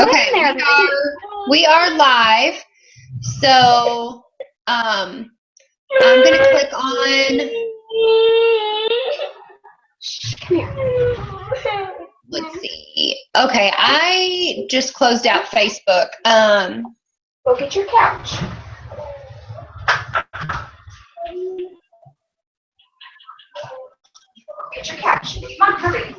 Okay, we are live. So, I'm going to click on, let's see. Okay, I just closed out Facebook. Go get your couch. Get your couch. Come on, hurry.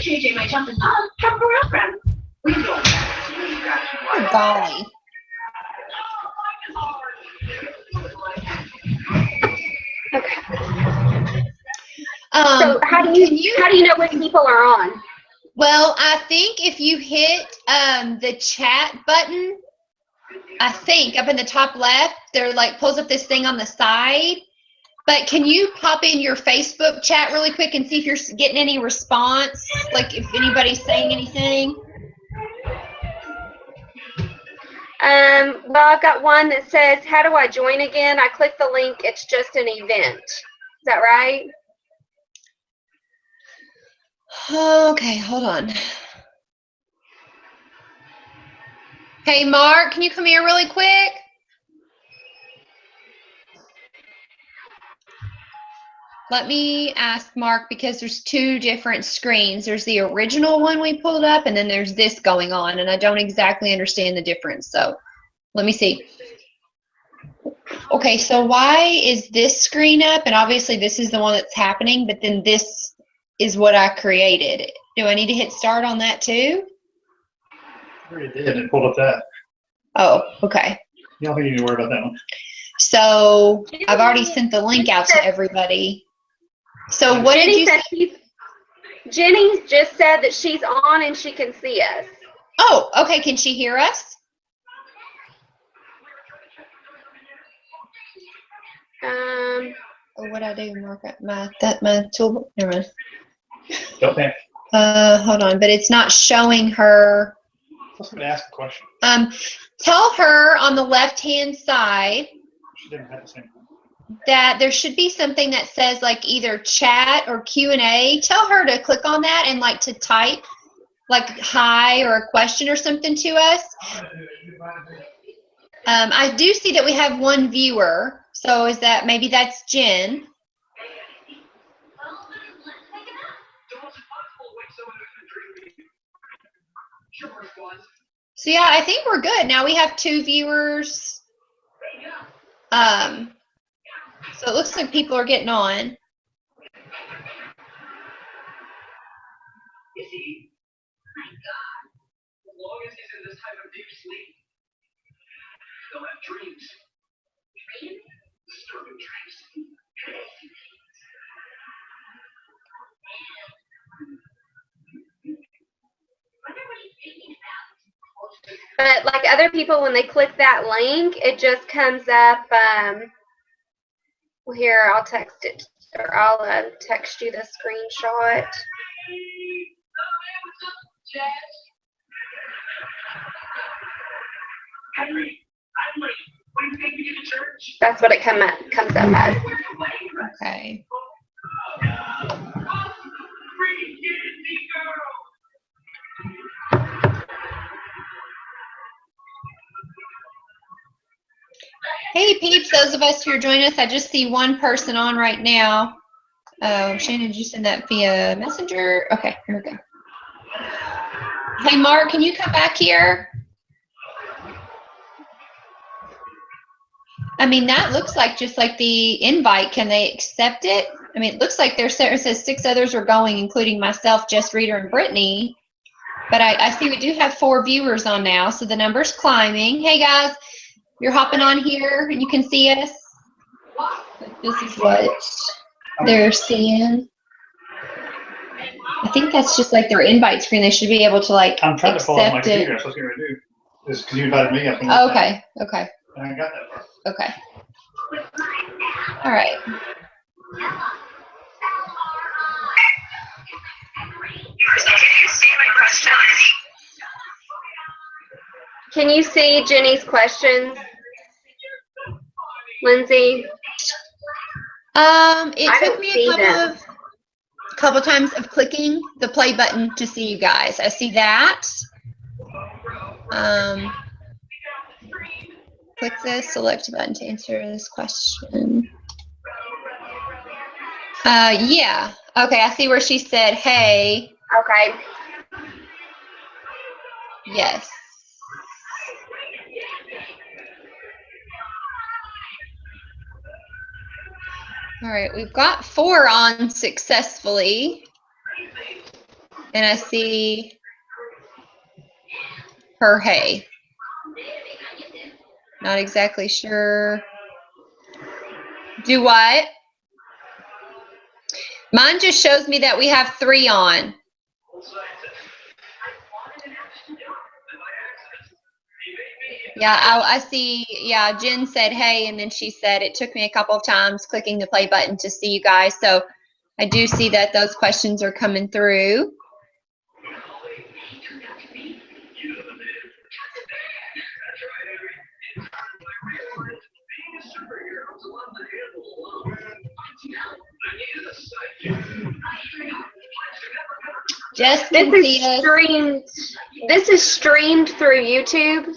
JJ, my jumping dog, come around, friend. We go. Oh, golly. Okay. So how do you know when people are on? Well, I think if you hit the chat button, I think up in the top left, there like pulls up this thing on the side. But can you pop in your Facebook chat really quick and see if you're getting any response? Like if anybody's saying anything? Well, I've got one that says, how do I join again? I click the link. It's just an event. Is that right? Okay, hold on. Hey, Mark, can you come here really quick? Let me ask Mark because there's two different screens. There's the original one we pulled up, and then there's this going on, and I don't exactly understand the difference. So let me see. Okay, so why is this screen up? And obviously this is the one that's happening, but then this is what I created. Do I need to hit start on that too? I already did. It pulled up that. Oh, okay. You don't think you need to worry about that one? So I've already sent the link out to everybody. So what did you say? Jenny just said that she's on and she can see us. Oh, okay. Can she hear us? Oh, what I do? Mark my tool. Never mind. Okay. Hold on, but it's not showing her. I was going to ask a question. Tell her on the left-hand side. She didn't have the same one. That there should be something that says like either chat or Q&A. Tell her to click on that and like to type like hi or a question or something to us. I do see that we have one viewer. So is that maybe that's Jen? So yeah, I think we're good. Now we have two viewers. So it looks like people are getting on. You see, my God, as long as he's in this type of deep sleep, he'll have dreams. Dreams? Disturbing dreams. Wonder what he's thinking about. But like other people, when they click that link, it just comes up. Here, I'll text it, or I'll text you the screenshot. That's what it comes up as. Okay. Hey peeps, those of us who are joining us, I just see one person on right now. Shannon, did you send that via Messenger? Okay, here we go. Hey Mark, can you come back here? I mean, that looks like just like the invite. Can they accept it? I mean, it looks like it says 6 others are going, including myself, Jess Reader, and Brittany. But I see we do have 4 viewers on now, so the number's climbing. Hey guys, you're hopping on here and you can see us. This is what they're seeing. I think that's just like their invite screen. They should be able to like I'm trying to pull up my accept it. computer. That's what I was going to do. Is because you invited me. Okay, okay. And I got that part. Okay. All right. Can you see Jenny's questions, Lindsay? It I took don't me see them. couple times of clicking the play button to see you guys. I see that. Click the select button to answer this question. Yeah. Okay, I see where she said, hey. Okay. Yes. All right, we've got 4 on successfully. And I see her hey. Not exactly sure. Do what? Mine just shows me that we have 3 on. Yeah, I see. Yeah, Jen said hey, and then she said it took me a couple of times clicking the play button to see you guys. So I do see that those questions are coming through. Just This is streamed through YouTube.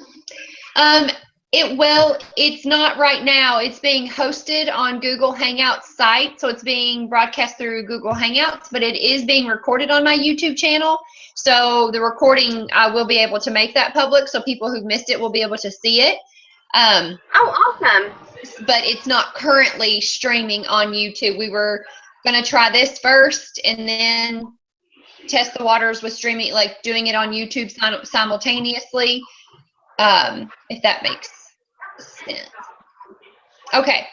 It's not right now. It's being hosted on Google Hangouts site, so it's being broadcast through Google Hangouts, but it is being recorded on my YouTube channel. So the recording, I will be able to make that public, so people who missed it will be able to see it. Oh, awesome. But it's not currently streaming on YouTube. We were going to try this first and then test the waters with streaming, like doing it on YouTube simultaneously, if that makes sense. Okay.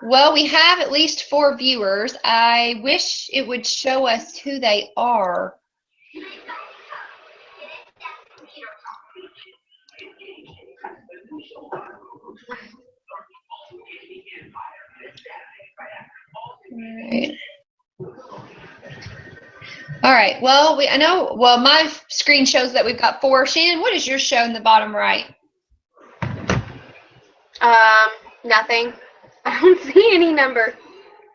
Well, we have at least 4 viewers. I wish it would show us who they are. All right. Well, my screen shows that we've got 4. Shannon, what does yours show in the bottom right? Nothing. I don't see any number.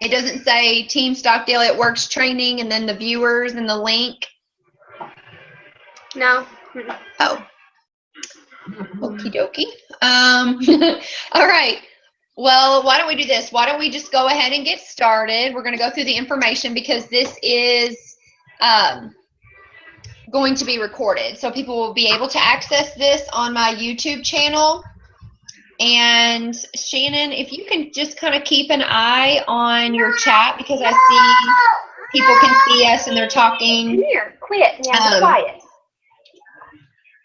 It doesn't say Team Stockdale It Works training and then the viewers and the link? No. Oh. Okie dokie. All right. Well, why don't we do this? Why don't we just go ahead and get started? We're going to go through the information because this is going to be recorded. So people will be able to access this on my YouTube channel. And Shannon, if you can just kind of keep an eye on your chat because I see people can see us and they're talking. Come here, quit. Yeah, be quiet.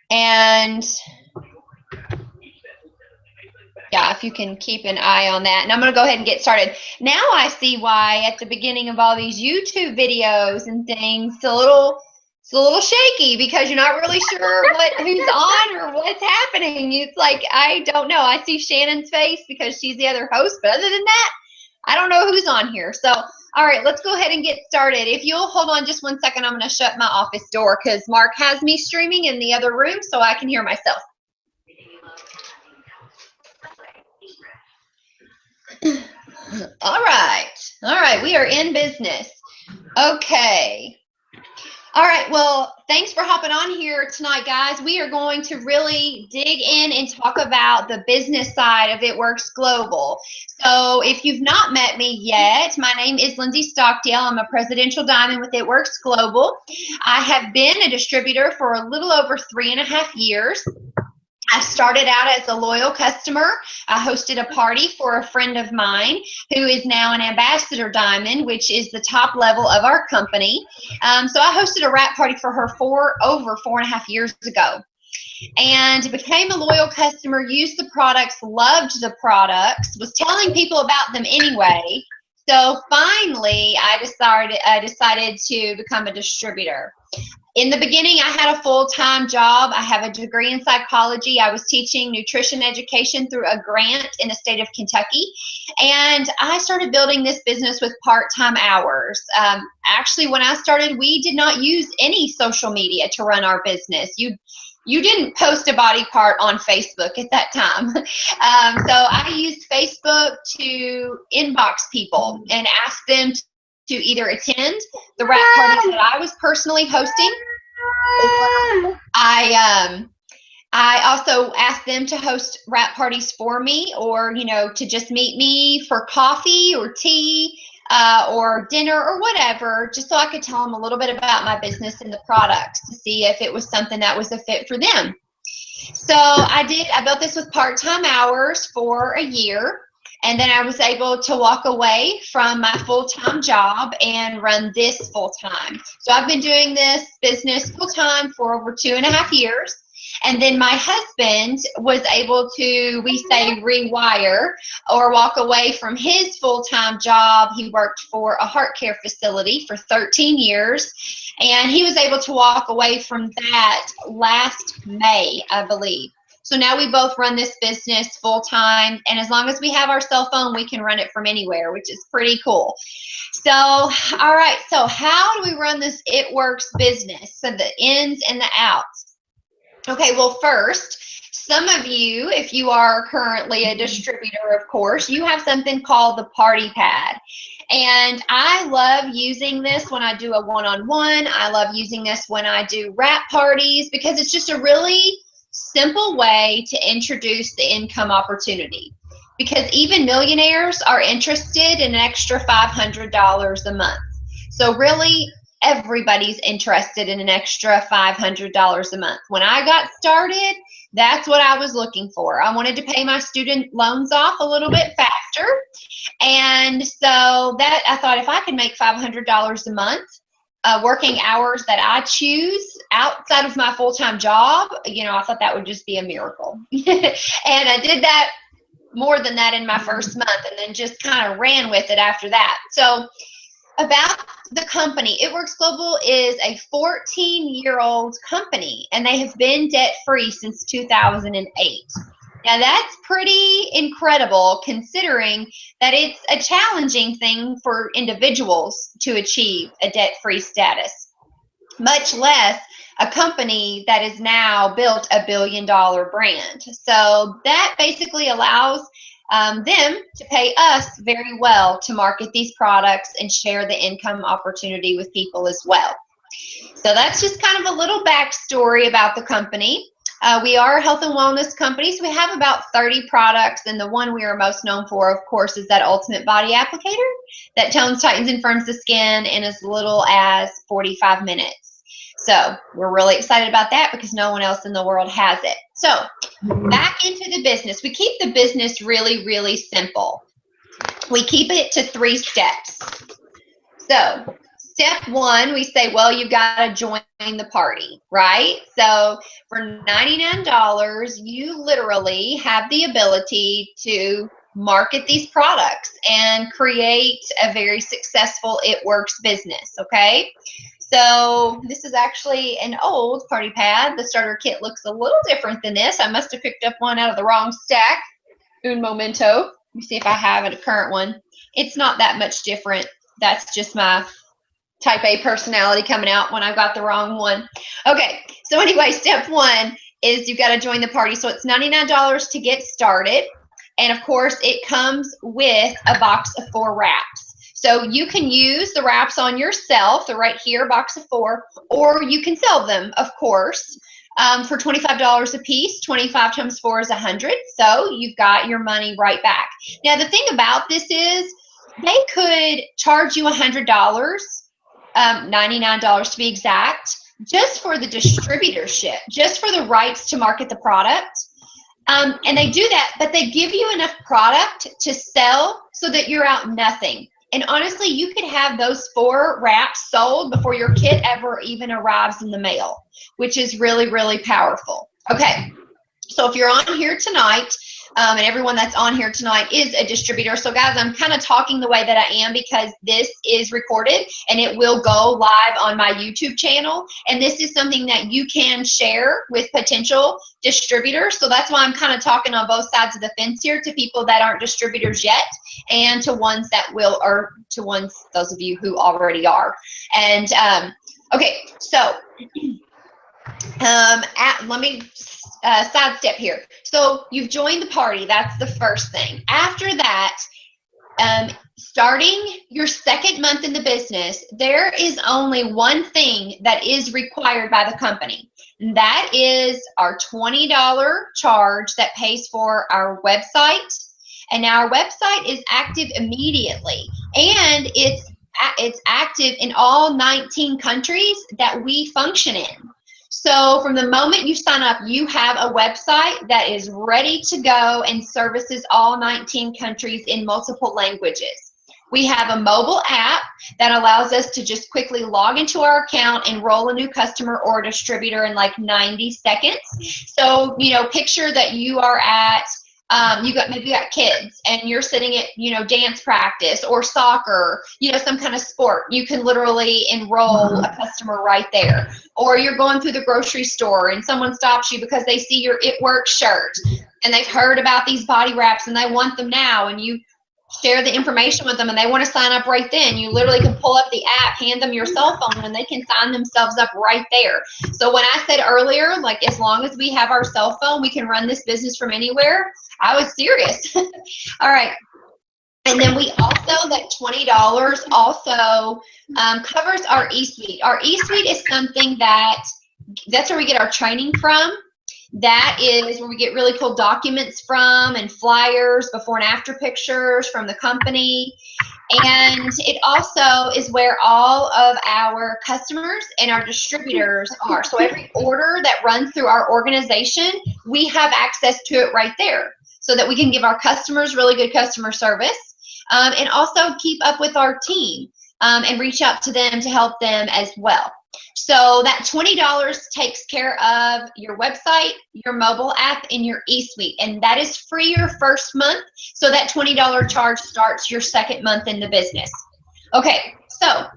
And yeah, if you can keep an eye on that. And I'm going to go ahead and get started. Now I see why at the beginning of all these YouTube videos and things, it's a little shaky because you're not really sure who's on or what's happening. It's like, I don't know. I see Shannon's face because she's the other host, but other than that, I don't know who's on here. So, all right, let's go ahead and get started. If you'll hold on just 1 second, I'm going to shut my office door because Mark has me streaming in the other room so I can hear myself. All right, we are in business. Okay. All right, well, thanks for hopping on here tonight, guys. We are going to really dig in and talk about the business side of It Works Global. So if you've not met me yet, my name is Lindsay Stockdale. I'm a presidential diamond with It Works Global. I have been a distributor for a little over 3.5 years. I started out as a loyal customer. I hosted a party for a friend of mine who is now an ambassador diamond, which is the top level of our company. So I hosted a wrap party for her over 4.5 years ago. And became a loyal customer, used the products, loved the products, was telling people about them anyway. So finally, I decided to become a distributor. In the beginning, I had a full-time job. I have a degree in psychology. I was teaching nutrition education through a grant in the state of Kentucky. And I started building this business with part-time hours. Actually, when I started, we did not use any social media to run our business. You didn't post a body part on Facebook at that time. So I used Facebook to inbox people and ask them to either attend the wrap parties that I was personally hosting. I also asked them to host wrap parties for me, or, to just meet me for coffee or tea or dinner or whatever, just so I could tell them a little bit about my business and the products to see if it was something that was a fit for them. So I built this with part-time hours for a year. And then I was able to walk away from my full-time job and run this full-time. So I've been doing this business full-time for over 2.5 years. And then my husband was able to, we say, rewire or walk away from his full-time job. He worked for a heart care facility for 13 years. And he was able to walk away from that last May, I believe. So now we both run this business full time, and as long as we have our cell phone, we can run it from anywhere, which is pretty cool. So, all right, so how do we run this It Works business? So the ins and the outs. Okay, well, first, some of you, if you are currently a distributor, of course, you have something called the Party Pad. And I love using this when I do a one-on-one. I love using this when I do wrap parties, because it's just a really simple way to introduce the income opportunity, because even millionaires are interested in an extra $500 a month. So really, everybody's interested in an extra $500 a month. When I got started, that's what I was looking for. I wanted to pay my student loans off a little bit faster. And so that I thought, if I could make $500 a month, working hours that I choose outside of my full-time job, I thought that would just be a miracle. And I did that more than that in my first month, and then just kind of ran with it after that. So about the company, It Works Global is a 14-year-old company, and they have been debt-free since 2008. Now, that's pretty incredible, considering that it's a challenging thing for individuals to achieve a debt-free status, much less a company that is now built a billion-dollar brand. So that basically allows them to pay us very well to market these products and share the income opportunity with people as well. So that's just kind of a little backstory about the company. We are a health and wellness company, so we have about 30 products, and the one we are most known for, of course, is that Ultimate Body Applicator that tones, tightens, and firms the skin in as little as 45 minutes. So we're really excited about that, because no one else in the world has it. So back into the business. We keep the business really, really simple. We keep it to 3 steps. So step 1, we say, well, you got to join the party, right? So for $99, you literally have the ability to market these products and create a very successful It Works business, okay? So this is actually an old Party Pad. The starter kit looks a little different than this. I must have picked up one out of the wrong stack. Un momento. Let me see if I have a current one. It's not that much different. That's just my type A personality coming out when I've got the wrong one. Okay, so anyway, step 1 is you've got to join the party. So it's $99 to get started. And of course, it comes with a box of 4 wraps. So you can use the wraps on yourself, the right here box of 4, or you can sell them, of course, for $25 a piece. 25 times 4 is 100. So you've got your money right back. Now, the thing about this is they could charge you $100, $99 to be exact, just for the distributorship, just for the rights to market the product. And they do that, but they give you enough product to sell so that you're out nothing. And honestly, you could have those 4 wraps sold before your kit ever even arrives in the mail, which is really, really powerful. Okay, so if you're on here tonight, and everyone that's on here tonight is a distributor. So guys, I'm kind of talking the way that I am because this is recorded and it will go live on my YouTube channel. And this is something that you can share with potential distributors. So that's why I'm kind of talking on both sides of the fence here, to people that aren't distributors yet and to ones that will, or to ones, those of you who already are. And okay, so let me sidestep here. So you've joined the party. That's the first thing. After that, starting your second month in the business, there is only one thing that is required by the company. And that is our $20 charge that pays for our website. And now our website is active immediately. And it's active in all 19 countries that we function in. So from the moment you sign up, you have a website that is ready to go and services all 19 countries in multiple languages. We have a mobile app that allows us to just quickly log into our account, enroll a new customer or distributor in like 90 seconds. So, you know, picture that you are at maybe you got kids and you're sitting at, you know, dance practice or soccer, you know, some kind of sport. You can literally enroll a customer right there. Or you're going through the grocery store and someone stops you because they see your It Works shirt and they've heard about these body wraps and they want them now, and you share the information with them and they want to sign up right then. You literally can pull up the app, hand them your cell phone, and they can sign themselves up right there. So when I said earlier, like, as long as we have our cell phone, we can run this business from anywhere, I was serious. All right. And then we also, that $20 also covers our eSuite. Our eSuite is something that's where we get our training from. That is where we get really cool documents from and flyers, before and after pictures from the company. And it also is where all of our customers and our distributors are. So every order that runs through our organization, we have access to it right there, so that we can give our customers really good customer service, and also keep up with our team and reach out to them to help them as well. So that $20 takes care of your website, your mobile app, and your eSuite. And that is free your first month. So that $20 charge starts your second month in the business. Okay, so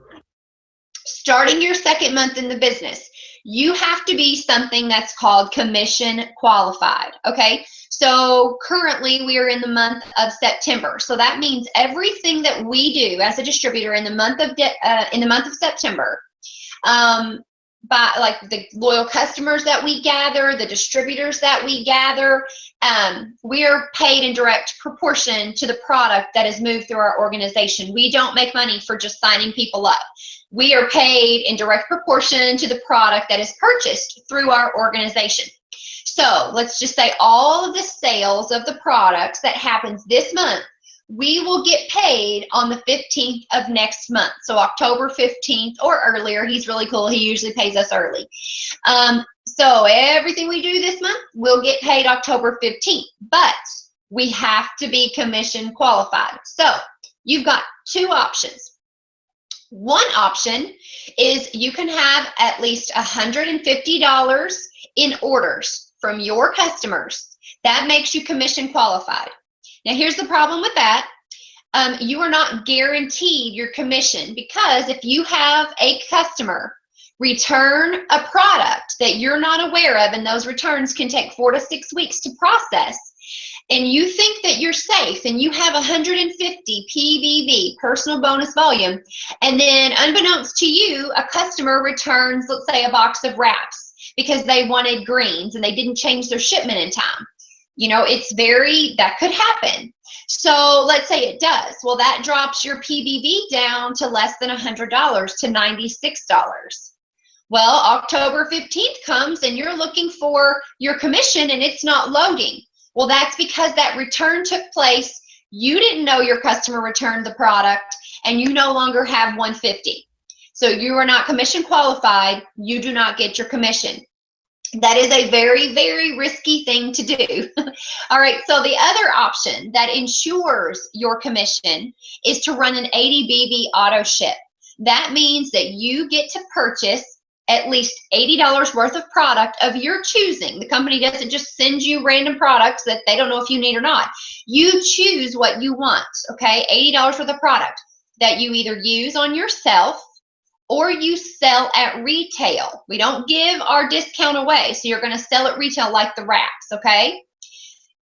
starting your second month in the business, you have to be something that's called commission qualified. Okay, so currently we are in the month of September. So that means everything that we do as a distributor in the month of September, by like the loyal customers that we gather, the distributors that we gather, we are paid in direct proportion to the product that is moved through our organization. We don't make money for just signing people up. We are paid in direct proportion to the product that is purchased through our organization. So let's just say all of the sales of the products that happens this month, we will get paid on the 15th of next month. So October 15th or earlier. He's really cool. He usually pays us early. So everything we do this month, we'll get paid October 15th, but we have to be commission qualified. So you've got two options. One option is you can have at least $150 in orders from your customers. That makes you commission qualified. Now, here's the problem with that. You are not guaranteed your commission, because if you have a customer return a product that you're not aware of, and those returns can take 4 to 6 weeks to process, and you think that you're safe and you have 150 PBV, personal bonus volume, and then unbeknownst to you, a customer returns, let's say, a box of wraps because they wanted greens and they didn't change their shipment in time. You know, that could happen. So let's say it does. Well, that drops your PBV down to less than $100, to $96. Well, October 15th comes and you're looking for your commission and it's not loading. Well, that's because that return took place. You didn't know your customer returned the product and you no longer have 150. So you are not commission qualified. You do not get your commission. That is a very, very risky thing to do. All right, so the other option that ensures your commission is to run an 80 BB auto ship. That means that you get to purchase at least $80 worth of product of your choosing. The company doesn't just send you random products that they don't know if you need or not. You choose what you want, okay? $80 worth of product that you either use on yourself or you sell at retail. We don't give our discount away, so you're going to sell at retail like the wraps, okay?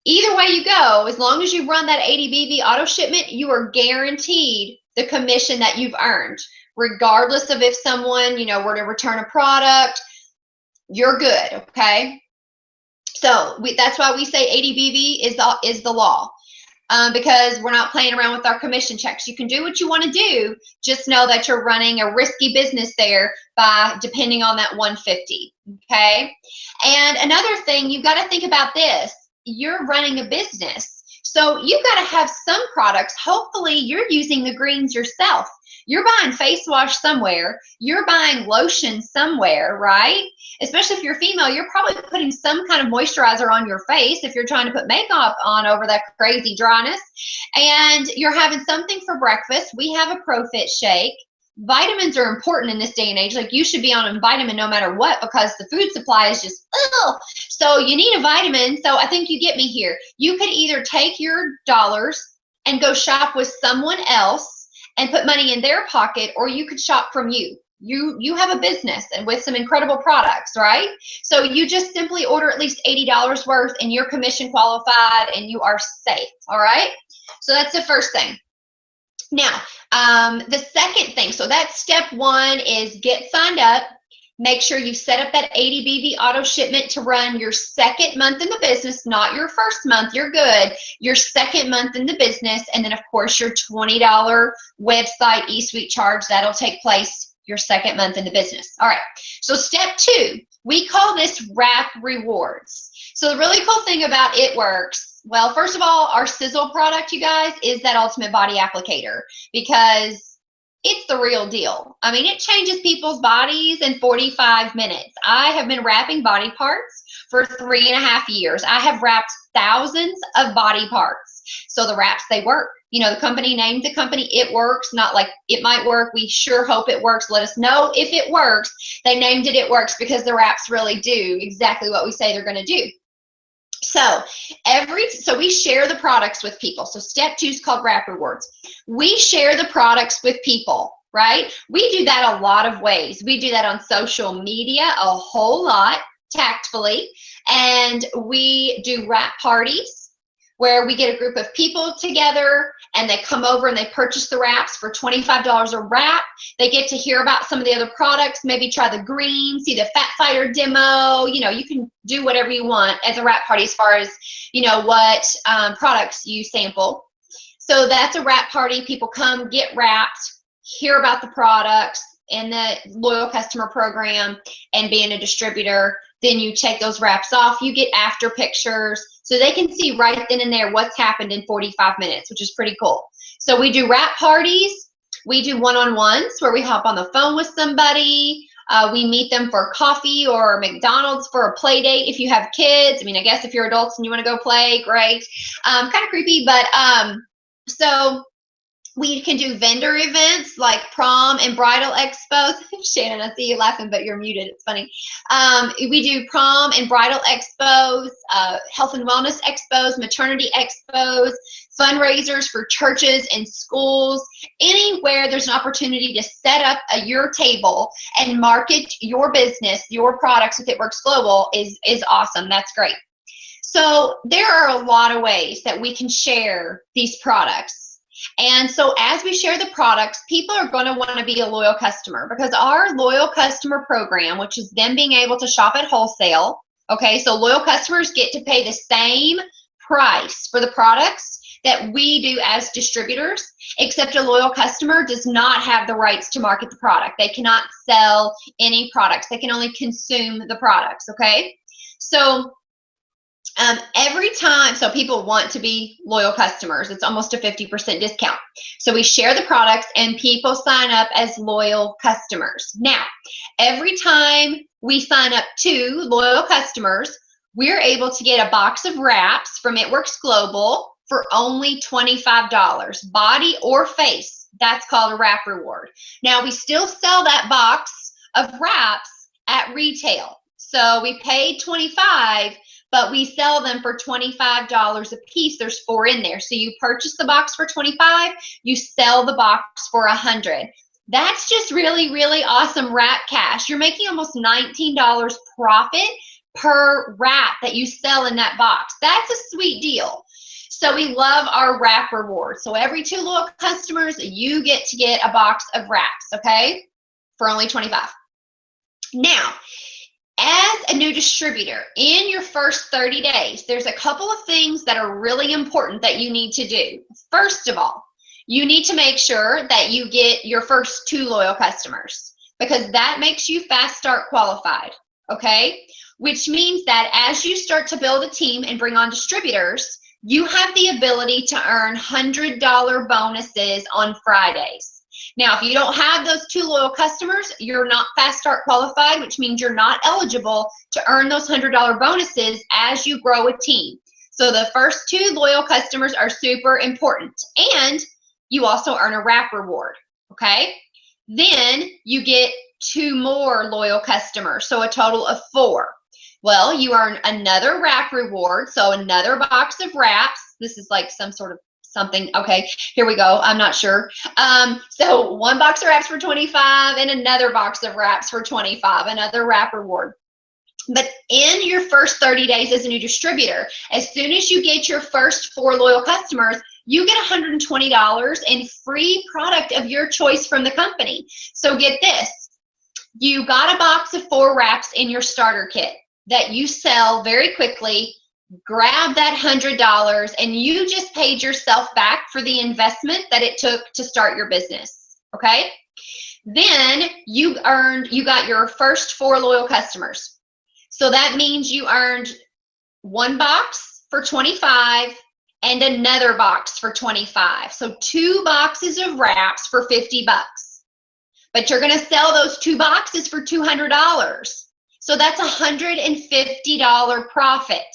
Either way you go, as long as you run that 80 BB auto shipment, you are guaranteed the commission that you've earned. Regardless of if someone, you know, were to return a product, you're good, okay? So that's why we say 80 BB is the law, because we're not playing around with our commission checks. You can do what you want to do, just know that you're running a risky business there by depending on that 150, okay? And another thing, you've got to think about this. You're running a business, so you've got to have some products. Hopefully you're using the greens yourself. You're buying face wash somewhere, you're buying lotion somewhere, right? Especially if you're female, you're probably putting some kind of moisturizer on your face if you're trying to put makeup on over that crazy dryness. And you're having something for breakfast. We have a ProFit shake. Vitamins are important in this day and age. Like, you should be on a vitamin no matter what, because the food supply is just, ugh. So you need a vitamin. So I think you get me here. You could either take your dollars and go shop with someone else and put money in their pocket, or you could shop from you. You have a business and with some incredible products, right? So you just simply order at least $80 worth and you're commission qualified and you are safe, all right? So that's the first thing. Now, the second thing, so that's step one, is get signed up. Make sure you set up that 80 BB auto shipment to run your second month in the business, not your first month. You're good. Your second month in the business. And then, of course, your $20 website eSuite charge. That'll take place your second month in the business. All right. So step two, we call this wrap rewards. So the really cool thing about It Works, well, first of all, our Sizzle product, you guys, is that ultimate body applicator, because it's the real deal. I mean, it changes people's bodies in 45 minutes. I have been wrapping body parts for 3.5 years. I have wrapped thousands of body parts. So the wraps, they work. You know, the company named the company It Works, not like it might work. We sure hope it works. Let us know if it works. They named it It Works because the wraps really do exactly what we say they're going to do. So we share the products with people. So step two is called Wrap Rewards. We share the products with people, right? We do that a lot of ways. We do that on social media a whole lot, tactfully. And we do wrap parties where we get a group of people together and they come over and they purchase the wraps for $25 a wrap. They get to hear about some of the other products, maybe try the green, see the Fat Fighter demo. You know, you can do whatever you want as a wrap party as far as, you know, what products you sample. So that's a wrap party. People come, get wrapped, hear about the products and the loyal customer program and being a distributor. Then you take those wraps off. You get after pictures so they can see right then and there what's happened in 45 minutes, which is pretty cool. So we do wrap parties. We do one-on-ones where we hop on the phone with somebody. We meet them for coffee or McDonald's for a play date if you have kids. I mean, I guess if you're adults and you want to go play, great. Kind of creepy, but so we can do vendor events like prom and bridal expos. Shannon, I see you laughing, but you're muted. It's funny. We do prom and bridal expos, health and wellness expos, maternity expos, fundraisers for churches and schools. Anywhere there's an opportunity to set up your table and market your business, your products with It Works Global is awesome. That's great. So there are a lot of ways that we can share these products. And so as we share the products, people are going to want to be a loyal customer, because our loyal customer program, which is them being able to shop at wholesale, okay, so loyal customers get to pay the same price for the products that we do as distributors, except a loyal customer does not have the rights to market the product. They cannot sell any products. They can only consume the products, okay? So every time, so people want to be loyal customers. It's almost a 50% discount. So we share the products and people sign up as loyal customers. Now, every time we sign up 2 loyal customers, we're able to get a box of wraps from It Works Global for only $25, body or face. That's called a wrap reward. Now, we still sell that box of wraps at retail. So we paid $25, but we sell them for $25 a piece. There's 4 in there. So you purchase the box for $25, you sell the box for $100. That's just really, really awesome wrap cash. You're making almost $19 profit per wrap that you sell in that box. That's a sweet deal. So we love our wrap reward. So every 2 loyal customers, you get to get a box of wraps, okay, for only $25. Now, as a new distributor, in your first 30 days, there's a couple of things that are really important that you need to do. First of all, you need to make sure that you get your first 2 loyal customers, because that makes you fast start qualified, okay? Which means that as you start to build a team and bring on distributors, you have the ability to earn $100 bonuses on Fridays. Now, if you don't have those 2 loyal customers, you're not fast start qualified, which means you're not eligible to earn those $100 bonuses as you grow a team. So the first 2 loyal customers are super important, and you also earn a wrap reward, okay? Then you get 2 more loyal customers, so a total of 4. Well, you earn another wrap reward, so another box of wraps. This is like some sort of something. Okay, here we go. I'm not sure. So 1 box of wraps for $25 and another box of wraps for $25, another wrap reward. But in your first 30 days as a new distributor, as soon as you get your first 4 loyal customers, you get $120 in free product of your choice from the company. So get this. You got a box of 4 wraps in your starter kit that you sell very quickly. Grab that $100 and you just paid yourself back for the investment that it took to start your business, okay? Then you got your first 4 loyal customers. So that means you earned 1 box for $25 and another box for $25. So 2 boxes of wraps for $50. But you're gonna sell those 2 boxes for $200. So that's $150 profit.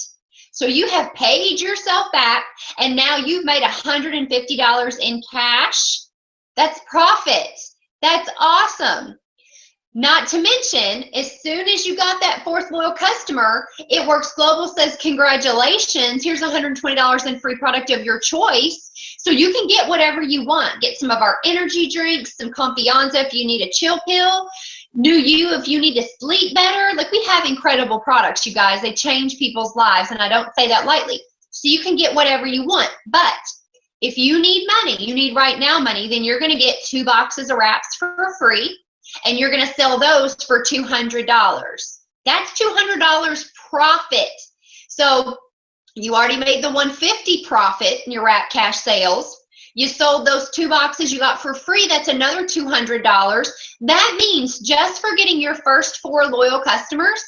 So you have paid yourself back and now you've made $150 in cash. That's profit. That's awesome. Not to mention, as soon as you got that 4th loyal customer, It Works Global says, congratulations, here's $120 in free product of your choice. So you can get whatever you want. Get some of our energy drinks, some Confianza if you need a chill pill, New You if you need to sleep better. Like, we have incredible products, you guys. They change people's lives, and I don't say that lightly. So you can get whatever you want. But if you need money, you need right now money, then you're gonna get 2 boxes of wraps for free, and you're gonna sell those for $200. That's $200 profit. So you already made the $150 profit in your wrap cash sales. You sold those 2 boxes you got for free. That's another $200. That means just for getting your first 4 loyal customers,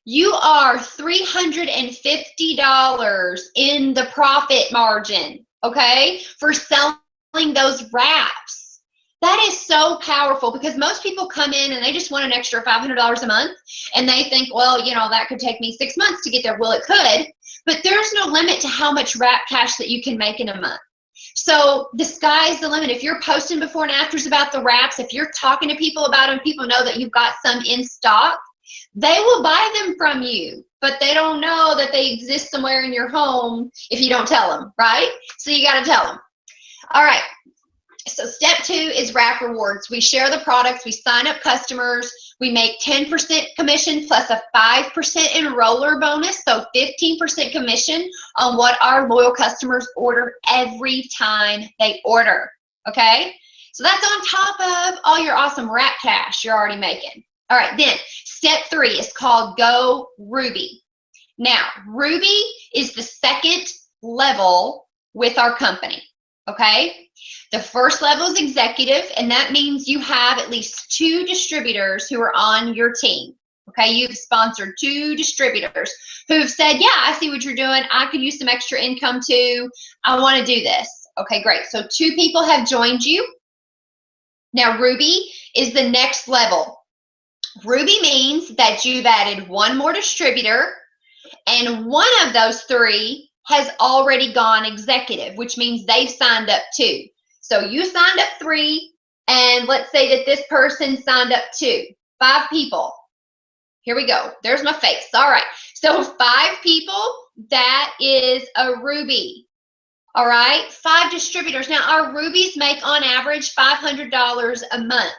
you are $350 in the profit margin, okay, for selling those wraps. That is so powerful, because most people come in and they just want an extra $500 a month, and they think, well, you know, that could take me 6 months to get there. Well, it could, but there's no limit to how much wrap cash that you can make in a month. So the sky's the limit. If you're posting before and afters about the wraps, if you're talking to people about them, people know that you've got some in stock, they will buy them from you, but they don't know that they exist somewhere in your home if you don't tell them, right? So you got to tell them. All right. So step 2 is wrap rewards. We share the products, we sign up customers, we make 10% commission plus a 5% enroller bonus, so 15% commission on what our loyal customers order every time they order, okay? So that's on top of all your awesome wrap cash you're already making. All right, then step 3 is called Go Ruby. Now, Ruby is the 2nd level with our company, okay? The first level is executive, and that means you have at least 2 distributors who are on your team. Okay, you've sponsored 2 distributors who've said, yeah, I see what you're doing. I could use some extra income too. I want to do this. Okay, great. So 2 people have joined you. Now, Ruby is the next level. Ruby means that you've added 1 more distributor, and 1 of those 3 has already gone executive, which means they've signed up too. So you signed up 3, and let's say that this person signed up 2, 5 people. Here we go. There's my face. All right. So 5 people, that is a Ruby. All right. 5 distributors. Now, our Rubies make on average $500 a month.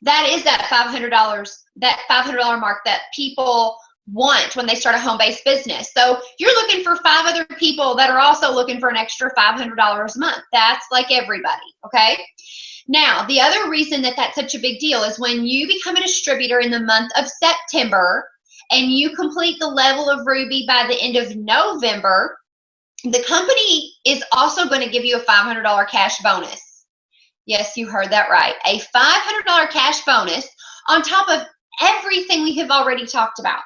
That is that $500, that $500 mark that people want when they start a home-based business. So you're looking for 5 other people that are also looking for an extra $500 a month. That's like everybody, okay? Now, the other reason that that's such a big deal is when you become a distributor in the month of September and you complete the level of Ruby by the end of November, the company is also going to give you a $500 cash bonus. Yes, you heard that right. A $500 cash bonus on top of everything we have already talked about.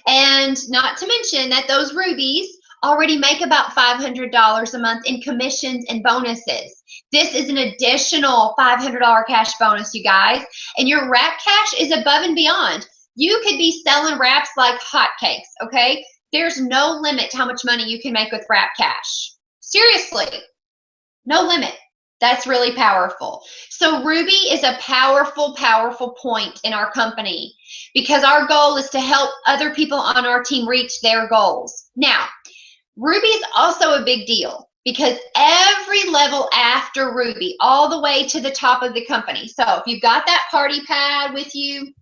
And not to mention that those Rubies already make about $500 a month in commissions and bonuses. This is an additional $500 cash bonus, you guys. And your wrap cash is above and beyond. You could be selling wraps like hotcakes, okay? There's no limit to how much money you can make with wrap cash. Seriously, no limit. That's really powerful. So Ruby is a powerful, powerful point in our company because our goal is to help other people on our team reach their goals. Now, Ruby is also a big deal because every level after Ruby, all the way to the top of the company. So if you've got that party pad with you,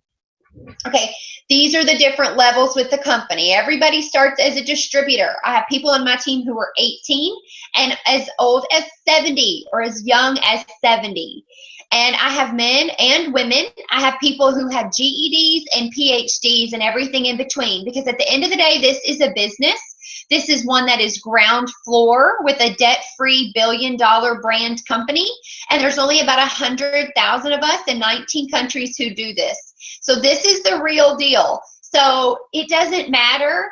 okay, these are the different levels with the company. Everybody starts as a distributor. I have people on my team who are 18 and as old as 70 or as young as 70. And I have men and women. I have people who have GEDs and PhDs and everything in between because at the end of the day, this is a business. This is one that is ground floor with a debt-free billion-dollar brand company. And there's only about 100,000 of us in 19 countries who do this. So this is the real deal. So it doesn't matter.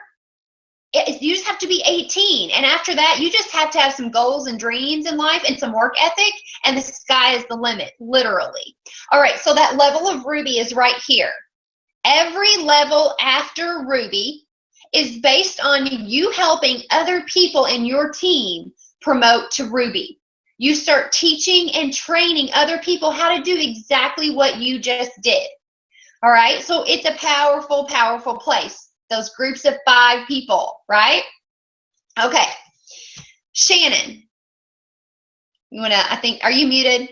You just have to be 18. And after that, you just have to have some goals and dreams in life and some work ethic. And the sky is the limit, literally. All right, so that level of Ruby is right here. Every level after Ruby is based on you helping other people in your team promote to Ruby. You start teaching and training other people how to do exactly what you just did. All right, so it's a powerful, powerful place. Those groups of 5 people, right? Okay, Shannon, you wanna, I think, are you muted?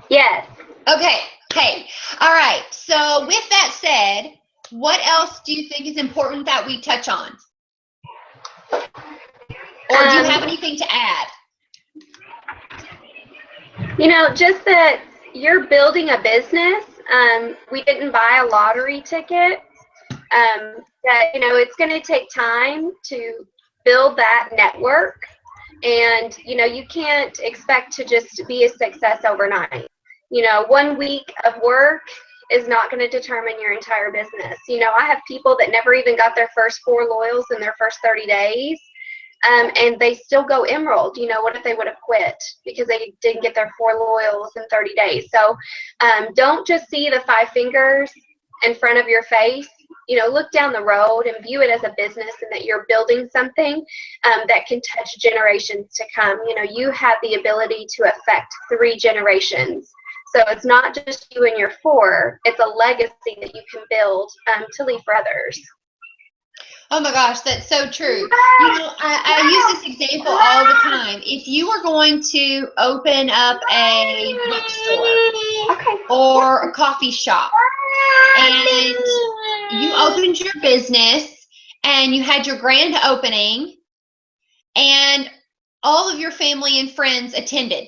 Yes. Okay, hey, all right, so with that said, what else do you think is important that we touch on? Or do you have anything to add? You know, just that you're building a business. We didn't buy a lottery ticket. That, you know, it's going to take time to build that network. And, you know, you can't expect to just be a success overnight. You know, 1 week of work is not going to determine your entire business. You know, I have people that never even got their first 4 loyals in their first 30 days. And they still go emerald. You know, what if they would have quit because they didn't get their 4 loyals in 30 days? So don't just see the 5 fingers in front of your face. You know, look down the road and view it as a business and that you're building something that can touch generations to come. You know, you have the ability to affect 3 generations. So it's not just you and your 4, it's a legacy that you can build to leave for others. Oh my gosh, that's so true. You know, I use this example all the time. If you were going to open up a bookstore or a coffee shop and you opened your business and you had your grand opening and all of your family and friends attended,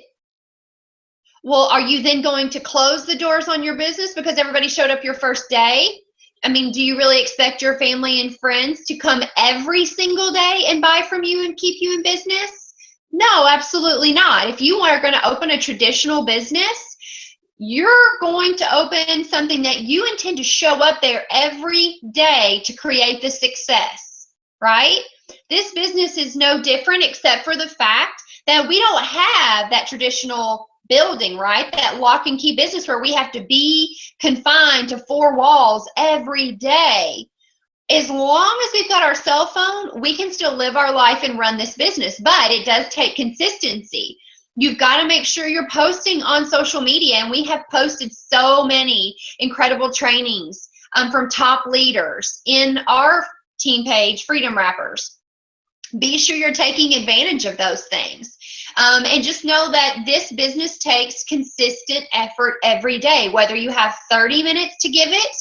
well, are you then going to close the doors on your business because everybody showed up your first day? I mean, do you really expect your family and friends to come every single day and buy from you and keep you in business? No, absolutely not. If you are going to open a traditional business, you're going to open something that you intend to show up there every day to create the success, right? This business is no different except for the fact that we don't have that traditional building, right? That lock and key business where we have to be confined to 4 walls every day. As long as we've got our cell phone, we can still live our life and run this business, but it does take consistency. You've got to make sure you're posting on social media, and we have posted so many incredible trainings from top leaders in our team page, Freedom Wrappers. Be sure you're taking advantage of those things. And just know that this business takes consistent effort every day, whether you have 30 minutes to give it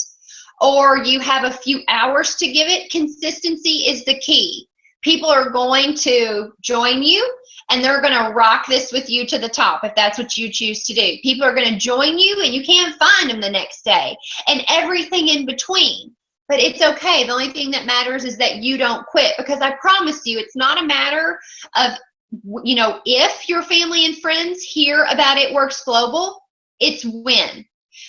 or you have a few hours to give it. Consistency is the key. People are going to join you and they're going to rock this with you to the top if that's what you choose to do. People are going to join you and you can't find them the next day, and everything in between. But it's okay. The only thing that matters is that you don't quit, because I promise you, it's not a matter of, you know, if your family and friends hear about It Works Global, it's when.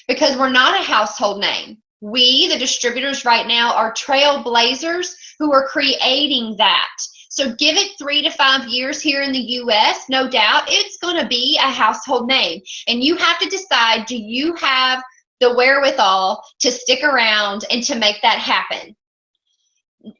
Because we're not a household name. We, the distributors right now, are trailblazers who are creating that. So give it 3 to 5 years here in the US, no doubt, it's going to be a household name. And you have to decide, do you have the wherewithal to stick around and to make that happen?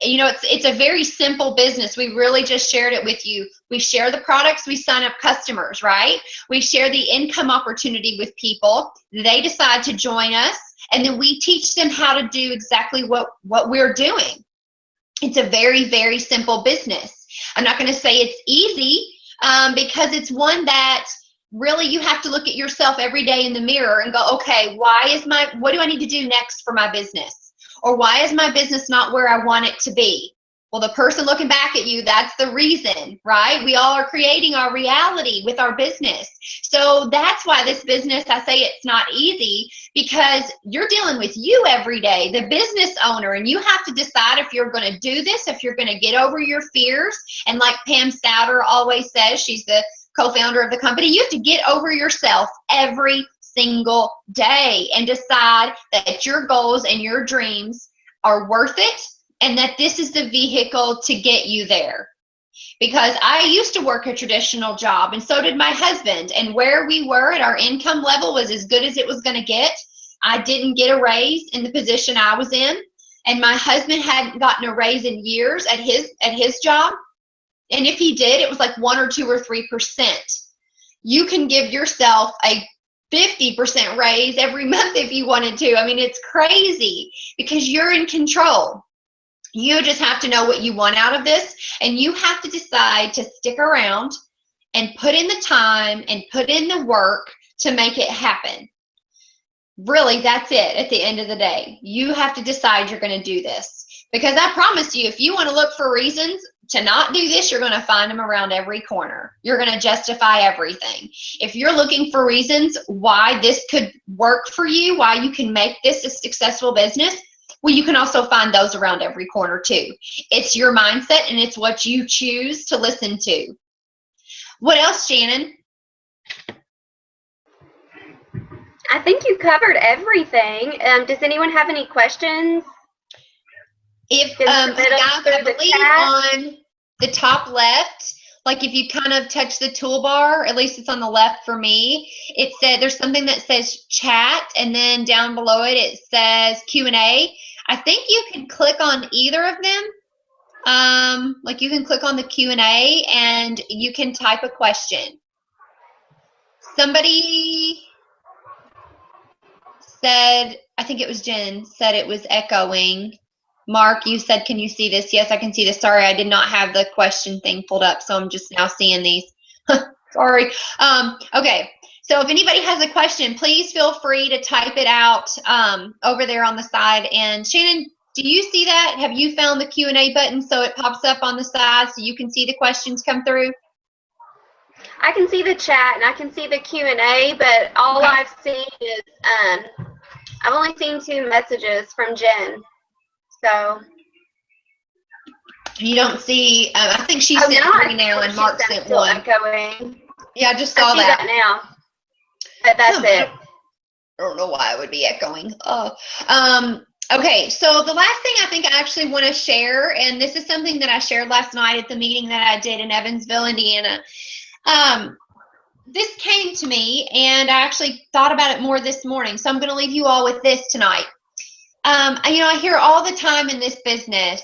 You know, it's a very simple business. We really just shared it with you. We share the products, we sign up customers, right? We share the income opportunity with people. They decide to join us, and then we teach them how to do exactly what we're doing. It's a very, very simple business. I'm not going to say it's easy, because it's one that really you have to look at yourself every day in the mirror and go, okay, what do I need to do next for my business? Or why is my business not where I want it to be? Well, the person looking back at you, that's the reason, right? We all are creating our reality with our business. So that's why this business, I say it's not easy, because you're dealing with you every day, the business owner, and you have to decide if you're going to do this, if you're going to get over your fears. And like Pam Souter always says, she's the co-founder of the company, you have to get over yourself every single day and decide that your goals and your dreams are worth it, and that this is the vehicle to get you there. Because I used to work a traditional job, and so did my husband, and where we were at our income level was as good as it was going to get. I didn't get a raise in the position I was in, and my husband hadn't gotten a raise in years at his job. And if he did, it was like 1 or 2 or 3%. You can give yourself a 50% raise every month if you wanted to. I mean, it's crazy because you're in control. You just have to know what you want out of this, and you have to decide to stick around and put in the time and put in the work to make it happen. Really, that's it at the end of the day. You have to decide you're going to do this, because I promise you, if you want to look for reasons to not do this, you're going to find them around every corner. You're going to justify everything. If you're looking for reasons why this could work for you, why you can make this a successful business, well, you can also find those around every corner too. It's your mindset, and it's what you choose to listen to. What else, Shannon? I think you covered everything. Does anyone have any questions? If I believe on the top left, like if you kind of touch the toolbar, at least it's on the left for me, it said there's something that says chat, and then down below it, it says Q&A. I think you can click on either of them. Like you can click on the Q&A and you can type a question. Somebody said, I think it was Jen, said it was echoing. Mark, you said, can you see this? Yes, I can see this. Sorry, I did not have the question thing pulled up, so I'm just now seeing these. Sorry. Okay, so if anybody has a question, please feel free to type it out over there on the side. And Shannon, do you see that? Have you found the Q&A button so it pops up on the side so you can see the questions come through? I can see the chat and I can see the Q&A, but all Okay. I've seen is, I've only seen 2 messages from Jen. So You don't see, I think she sent 3 now and Mark sent 1. Echoing. Yeah, I just saw I see that now. But that's it. I don't know why it would be echoing. Okay, so the last thing I think I actually want to share, and this is something that I shared last night at the meeting that I did in Evansville, Indiana. This came to me, and I actually thought about it more this morning, so I'm going to leave you all with this tonight. You know, I hear all the time in this business,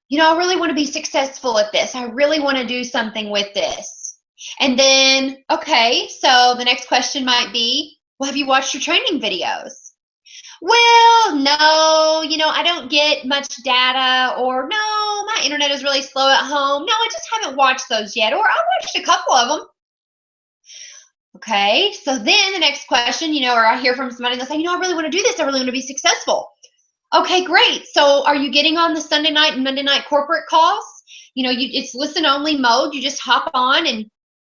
you know, I really want to be successful at this. I really want to do something with this. And then, okay, so the next question might be, well, have you watched your training videos? Well, no, I don't get much data, or no, my internet is really slow at home. No, I just haven't watched those yet, or I watched a couple of them. Okay, so then the next question, or I hear from somebody and they'll say, I really want to do this. I really want to be successful. Okay, great. So are you getting on the Sunday night and Monday night corporate calls? It's listen only mode. You just hop on and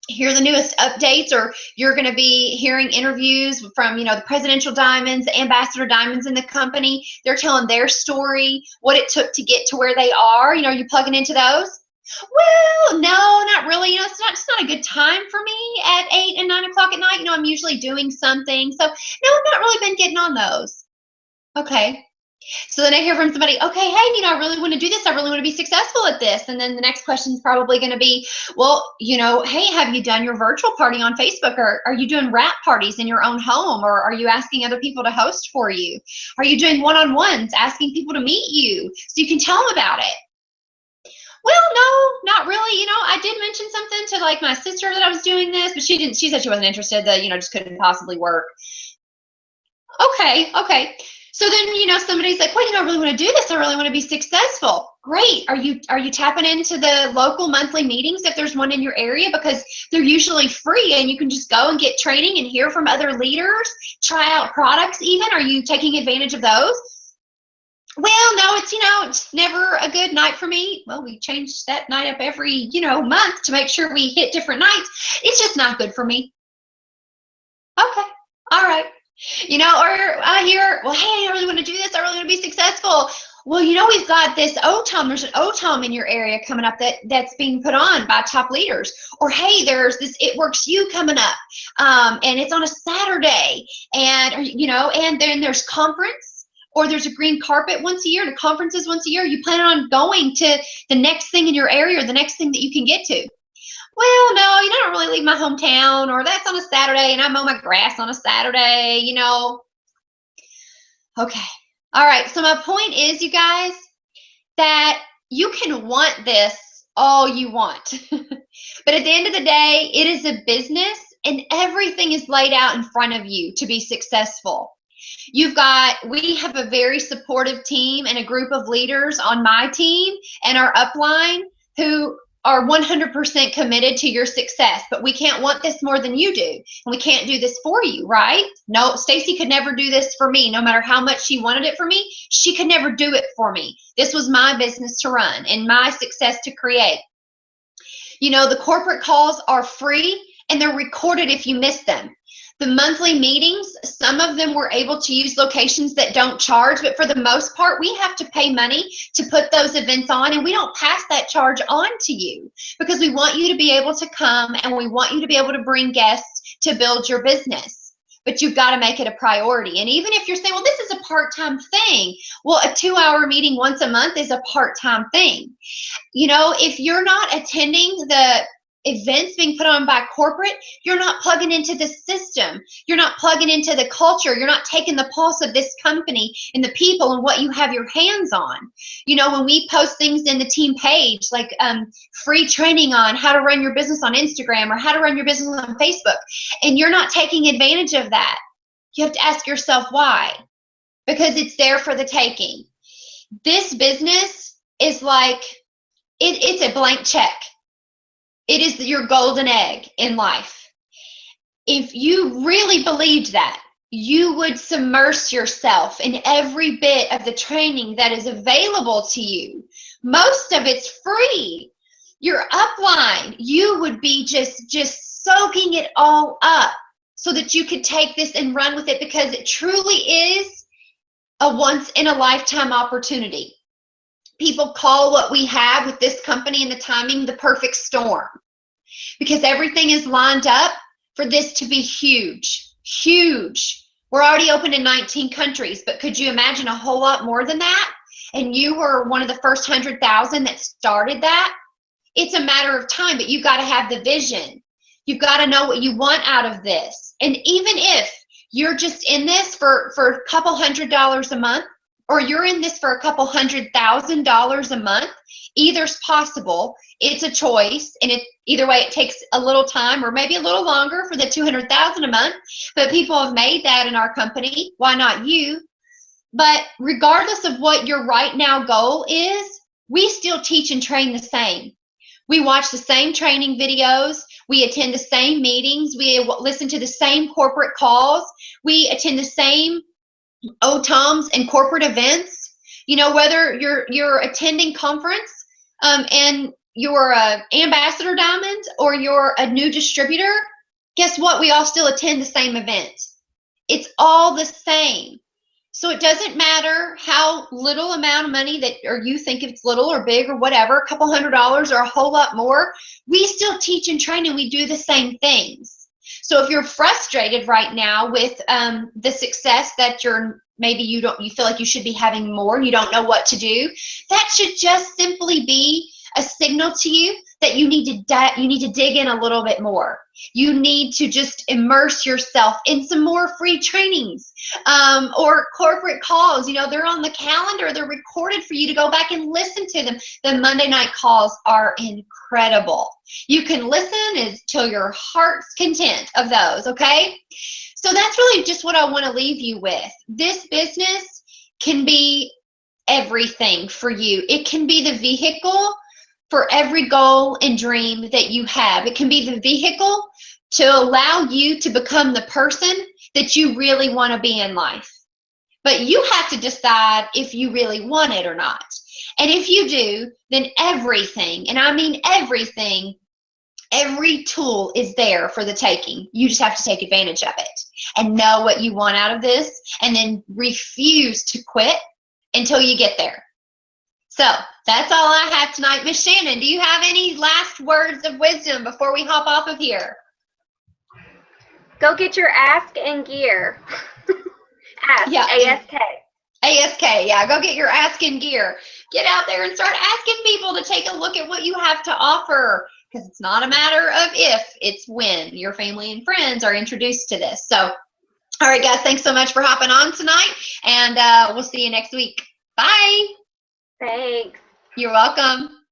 hear the newest updates, or you're going to be hearing interviews from, the presidential diamonds, the ambassador diamonds in the company. They're telling their story, what it took to get to where they are. Are you plugging into those? Well, no, not really. It's not a good time for me at 8 and 9 o'clock at night. I'm usually doing something. So no, I've not really been getting on those. Okay. So then I hear from somebody, okay, hey, I really want to do this. I really want to be successful at this. And then the next question is probably going to be, well, hey, have you done your virtual party on Facebook? Or are you doing wrap parties in your own home? Or are you asking other people to host for you? Are you doing one-on-ones, asking people to meet you so you can tell them about it? Well, no, not really. I did mention something to like my sister that I was doing this, but she said she wasn't interested, that, just couldn't possibly work. Okay. So then, somebody's like, well, I really want to do this. I really want to be successful. Great. Are you tapping into the local monthly meetings if there's one in your area? Because they're usually free and you can just go and get training and hear from other leaders, try out products even. Are you taking advantage of those? Well, no, it's never a good night for me. Well, we change that night up every, month to make sure we hit different nights. It's just not good for me. Okay. All right. Or I hear, well, hey, I really want to do this. I really want to be successful. Well, we've got this OTOM. There's an OTOM in your area coming up that's being put on by top leaders. Or, hey, there's this It Works You coming up, and it's on a Saturday. And, and then there's conference, or there's a green carpet once a year, and a conference is once a year. You plan on going to the next thing in your area, or the next thing that you can get to. Well, no, I don't really leave my hometown, or that's on a Saturday and I mow my grass on a Saturday, Okay. All right. So my point is, you guys, that you can want this all you want. But at the end of the day, it is a business and everything is laid out in front of you to be successful. We have a very supportive team and a group of leaders on my team and our upline who are 100% committed to your success, but we can't want this more than you do. And we can't do this for you, right? No, Stacy could never do this for me. No matter how much she wanted it for me, she could never do it for me. This was my business to run and my success to create. The corporate calls are free and they're recorded if you miss them. The monthly meetings, some of them we're able to use locations that don't charge, but for the most part, we have to pay money to put those events on, and we don't pass that charge on to you because we want you to be able to come and we want you to be able to bring guests to build your business. But you've got to make it a priority. And even if you're saying, well, this is a part-time thing, well, a 2-hour meeting once a month is a part-time thing. If you're not attending the events being put on by corporate, you're not plugging into the system. You're not plugging into the culture. You're not taking the pulse of this company and the people and what you have your hands on. When we post things in the team page, like free training on how to run your business on Instagram or how to run your business on Facebook, and you're not taking advantage of that, you have to ask yourself why. Because it's there for the taking. This business is like, it's a blank check. It is your golden egg in life. If you really believed that, you would submerge yourself in every bit of the training that is available to you. Most of it's free. Your upline, you would be just soaking it all up so that you could take this and run with it, because it truly is a once-in-a-lifetime opportunity. People call what we have with this company and the timing the perfect storm, because everything is lined up for this to be huge, huge. We're already open in 19 countries, but could you imagine a whole lot more than that? And you were one of the first 100,000 that started that. It's a matter of time, but you've got to have the vision. You've got to know what you want out of this. And even if you're just in this for a couple $100 a month, or you're in this for a couple $100,000 a month, either's possible. It's a choice, and either way, it takes a little time or maybe a little longer for the $200,000 a month. But people have made that in our company. Why not you? But regardless of what your right now goal is, we still teach and train the same. We watch the same training videos. We attend the same meetings. We listen to the same corporate calls. We attend the same OTOMs and corporate events. You know, whether you're attending conference and you're a ambassador diamond or you're a new distributor, guess what? We all still attend the same event. It's all the same. So it doesn't matter how little amount of money that, or you think it's little or big or whatever, a couple $100 or a whole lot more, we still teach and train and we do the same things. So if you're frustrated right now with the success that maybe you feel like you should be having more and you don't know what to do, that should just simply be a signal to you that you need to dig in a little bit more. You need to just immerse yourself in some more free trainings or corporate calls. You know, they're on the calendar. They're recorded for you to go back and listen to them. The Monday night calls are incredible. You can listen until your heart's content of those, okay? So that's really just what I want to leave you with. This business can be everything for you. It can be the vehicle for every goal and dream that you have. It can be the vehicle to allow you to become the person that you really want to be in life. But you have to decide if you really want it or not. And if you do, then everything, and I mean everything, every tool is there for the taking. You just have to take advantage of it and know what you want out of this and then refuse to quit until you get there. So that's all I have tonight. Miss Shannon, do you have any last words of wisdom before we hop off of here? Go get your ask in gear. Ask, Yeah. ASK. ASK, yeah. Go get your ask in gear. Get out there and start asking people to take a look at what you have to offer, because it's not a matter of if, it's when your family and friends are introduced to this. So, all right, guys, thanks so much for hopping on tonight, and we'll see you next week. Bye. Thanks. You're welcome.